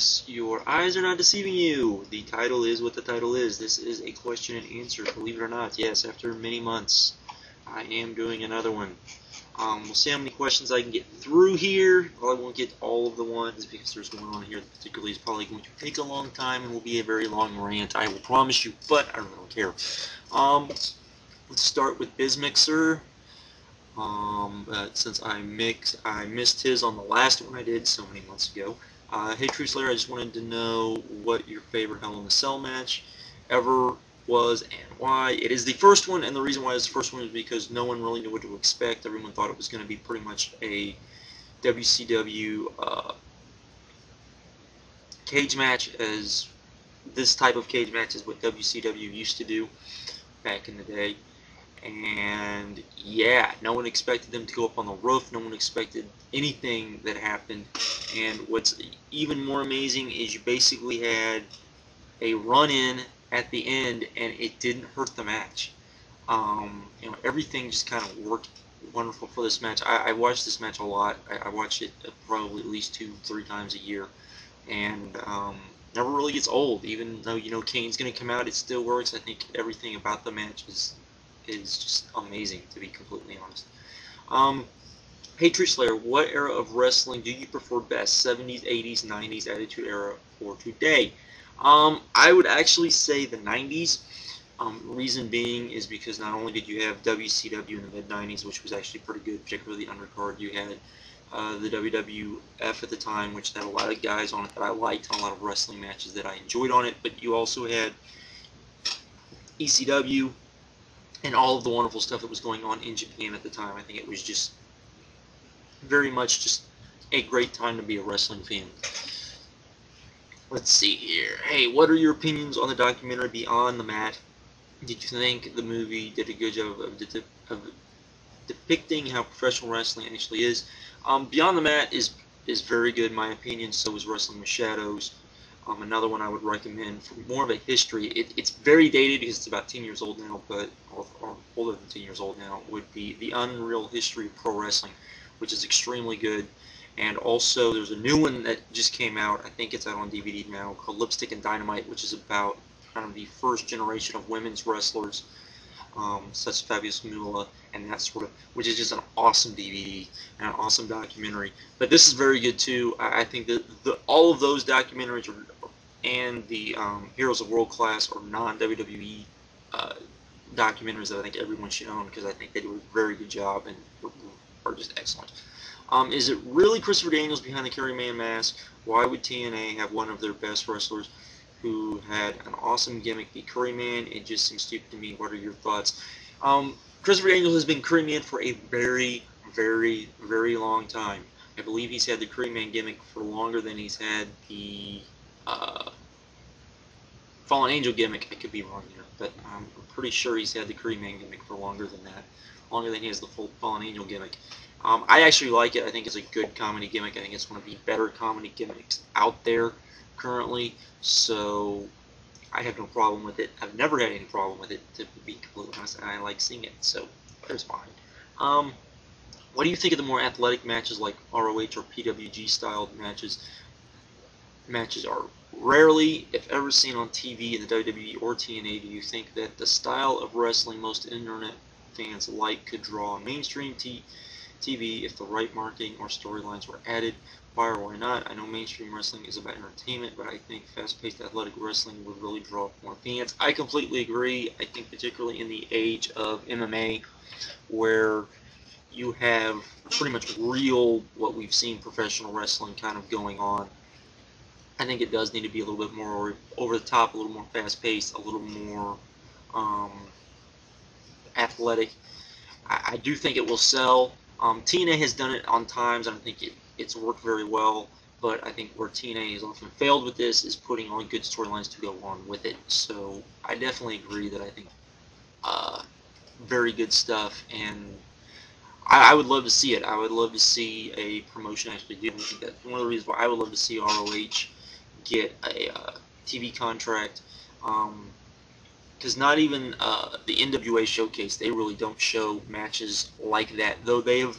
Yes, your eyes are not deceiving you. The title is what the title is. This is a question and answer, believe it or not. Yes, after many months, I am doing another one. We'll see how many questions I can get through here. Well, I won't get all of the ones because there's one on here that particularly is probably going to take a long time and will be a very long rant, I will promise you, but I really don't care. Let's start with bizmixer. Since I missed his on the last one I did so many months ago. Hey Truthslayer, I just wanted to know what your favorite Hell in a Cell match ever was and why. It is the first one, and the reason why it's the first one is because no one really knew what to expect. Everyone thought it was going to be pretty much a WCW cage match, as this type of cage match is what WCW used to do back in the day. And yeah, no one expected them to go up on the roof. No one expected anything that happened. And what's even more amazing is you basically had a run-in at the end, and it didn't hurt the match. You know, everything just kind of worked wonderful for this match. I watched this match a lot. I watched it probably at least 2-3 times a year, and never really gets old. Even though, you know, Kane's going to come out, it still works. I think everything about the match is just amazing, to be completely honest. Hey Truthslayer, what era of wrestling do you prefer best? 70s, 80s, 90s, Attitude Era, or today? I would actually say the 90s. Reason being is because not only did you have WCW in the mid-90s, which was actually pretty good, particularly the undercard, you had the WWF at the time, which had a lot of guys on it that I liked, and a lot of wrestling matches that I enjoyed on it, but you also had ECW, and all of the wonderful stuff that was going on in Japan at the time. I think it was just very much just a great time to be a wrestling fan. Let's see here. Hey, what are your opinions on the documentary Beyond the Mat? Did you think the movie did a good job of depicting how professional wrestling actually is? Beyond the Mat is very good in my opinion. So is Wrestling with Shadows. Another one I would recommend for more of a history. It's very dated because it's about 10 years old now, but or older than 10 years old now, would be The Unreal History of Pro Wrestling, which is extremely good. And also there's a new one that just came out, I think it's out on DVD now, called Lipstick and Dynamite, which is about kind of the first generation of women's wrestlers, such as Fabulous Moolah and that sort of, which is just an awesome DVD and an awesome documentary. But this is very good too. I think that all of those documentaries and the Heroes of World Class or non-WWE documentaries that I think everyone should own, because I think they do a very good job and are just excellent. Is it really Christopher Daniels behind the Curry Man mask? Why would TNA have one of their best wrestlers who had an awesome gimmick be Curry Man? It just seems stupid to me. What are your thoughts? Christopher Daniels has been Curry Man for a very, very, very long time. I believe he's had the Curry Man gimmick for longer than he's had the Fallen Angel gimmick. I could be wrong here, but I'm pretty sure he's had the Curry Man gimmick for longer than that. Longer than he has the full Fallen Angel gimmick. I actually like it. I think it's a good comedy gimmick. I think it's one of the better comedy gimmicks out there currently. So I have no problem with it. I've never had any problem with it, to be completely honest, and I like seeing it. So there's mine. What do you think of the more athletic matches like ROH or PWG styled matches? Matches are rarely, if ever, seen on TV in the WWE or TNA. Do you think that the style of wrestling most internet fans like could draw mainstream TV if the right marketing or storylines were added? Why or why not? I know mainstream wrestling is about entertainment, but I think fast-paced athletic wrestling would really draw more fans. I completely agree. I think particularly in the age of MMA, where you have pretty much real, what we've seen professional wrestling kind of going on, I think it does need to be a little bit more over the top, a little more fast-paced, a little more athletic. I do think it will sell. TNA has done it on times, and I think it's worked very well, but I think where TNA has often failed with this is putting on good storylines to go along with it. So I definitely agree that I think very good stuff, and I would love to see it. I would love to see a promotion actually do it. I think that's one of the reasons why I would love to see ROH get a TV contract, because not even the NWA Showcase, they really don't show matches like that, though they've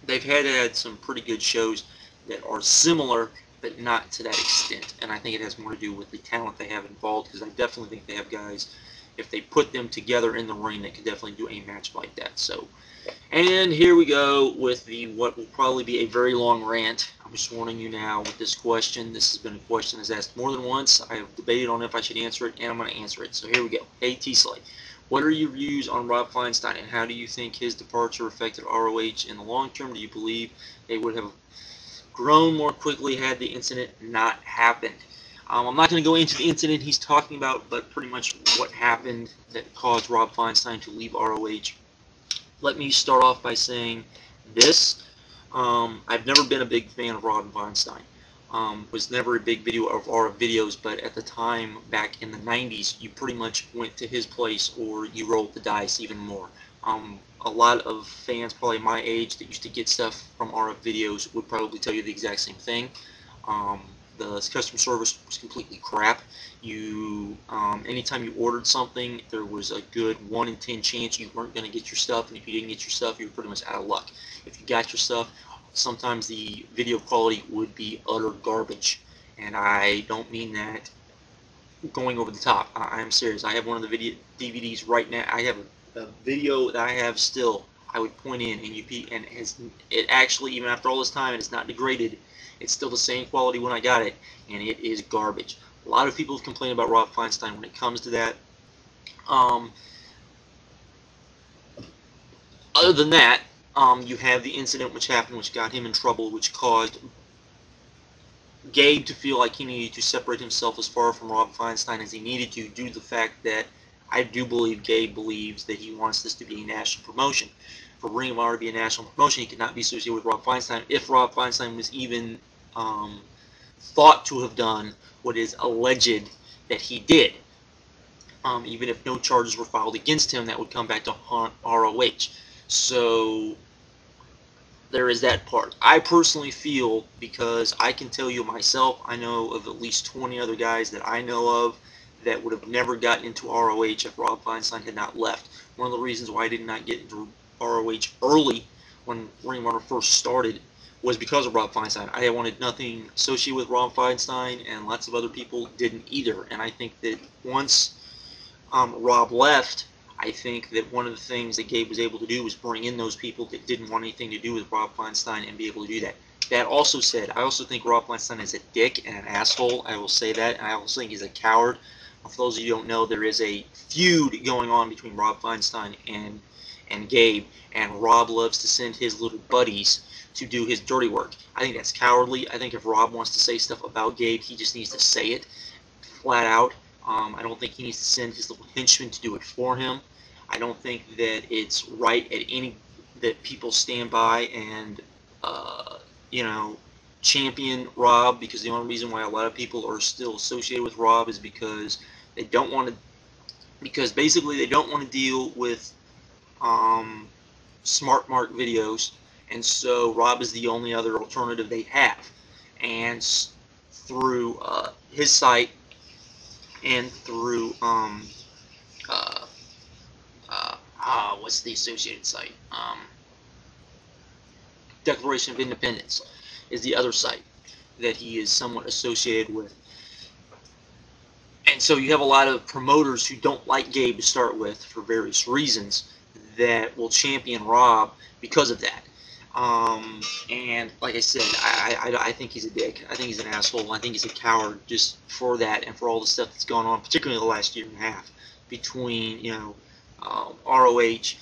had some pretty good shows that are similar but not to that extent. And I think it has more to do with the talent they have involved, because I definitely think they have guys, if they put them together in the ring, that could definitely do a match like that. So, and here we go with what will probably be a very long rant. I'm just warning you now with this question. This has been a question that's asked more than once. I have debated on if I should answer it, and I'm going to answer it. So here we go. Hey, tslayer, what are your views on Rob Feinstein, and how do you think his departure affected ROH in the long term? Do you believe they would have grown more quickly had the incident not happened? I'm not going to go into the incident he's talking about, but pretty much what happened that caused Rob Feinstein to leave ROH. Let me start off by saying this. I've never been a big fan of Rob Feinstein. Was never a big video of our videos, but at the time, back in the 90s, you pretty much went to his place or you rolled the dice even more. A lot of fans probably my age that used to get stuff from RF videos would probably tell you the exact same thing. The customer service was completely crap. Anytime you ordered something, there was a good 1 in 10 chance you weren't going to get your stuff, and if you didn't get your stuff, you were pretty much out of luck. If you got your stuff, sometimes the video quality would be utter garbage, and I don't mean that going over the top. I'm serious. I have one of the DVDs right now. I have a video that I have still. I would point in, and it actually, even after all this time, it is not degraded. It's still the same quality when I got it, and it is garbage. A lot of people complain about Rob Feinstein when it comes to that. Other than that, you have the incident which happened, which got him in trouble, which caused Gabe to feel like he needed to separate himself as far from Rob Feinstein as he needed to, due to the fact that I do believe Gabe believes that he wants this to be a national promotion. For Ring of Honor to be a national promotion, he could not be associated with Rob Feinstein if Rob Feinstein was even thought to have done what is alleged that he did. Even if no charges were filed against him, that would come back to haunt ROH. So there is that part. I personally feel, because I can tell you myself, I know of at least 20 other guys that I know of that would have never gotten into ROH if Rob Feinstein had not left. One of the reasons why I did not get into ROH early when Ring of Honor first started was because of Rob Feinstein. I wanted nothing associated with Rob Feinstein, and lots of other people didn't either. And I think that once Rob left, I think that one of the things that Gabe was able to do was bring in those people that didn't want anything to do with Rob Feinstein and be able to do that. That also said, I also think Rob Feinstein is a dick and an asshole. I will say that. And I also think he's a coward. For those of you who don't know, there is a feud going on between Rob Feinstein and Gabe, and Rob loves to send his little buddies to do his dirty work. I think that's cowardly. I think if Rob wants to say stuff about Gabe, he just needs to say it flat out. I don't think he needs to send his little henchmen to do it for him. I don't think that it's right that people stand by and champion Rob, because the only reason why a lot of people are still associated with Rob is because they don't want to, basically they don't want to deal with smart mark videos, and so Rob is the only other alternative they have. And through his site and through what's the associated site? Declaration of Independence is the other site that he is somewhat associated with. And so you have a lot of promoters who don't like Gabe to start with for various reasons that will champion Rob because of that. And like I said, I think he's a dick. I think he's an asshole. I think he's a coward just for that and for all the stuff that's gone on, particularly the last year and a half between ROH,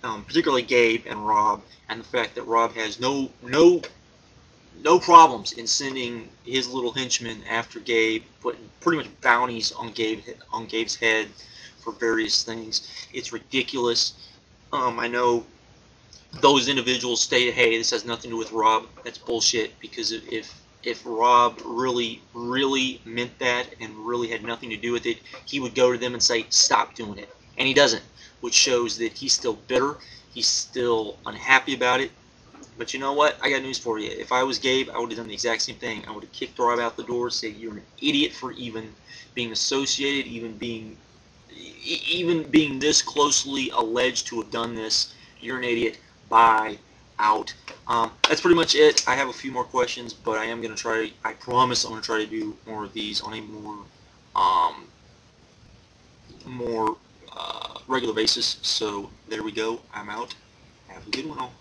particularly Gabe and Rob, and the fact that Rob has no problems in sending his little henchmen after Gabe, putting pretty much bounties on Gabe's head for various things. It's ridiculous. I know those individuals stated, hey, this has nothing to do with Rob. That's bullshit, because if Rob really meant that and really had nothing to do with it, he would go to them and say, stop doing it. And he doesn't, which shows that he's still bitter. He's still unhappy about it. But you know what? I got news for you. If I was Gabe, I would have done the exact same thing. I would have kicked Rob out the door, said you're an idiot for even being associated, even being this closely alleged to have done this. You're an idiot. Bye. out. That's pretty much it. I have a few more questions, but I promise I'm going to try to do more of these on a more regular basis. So there we go. I'm out. Have a good one all.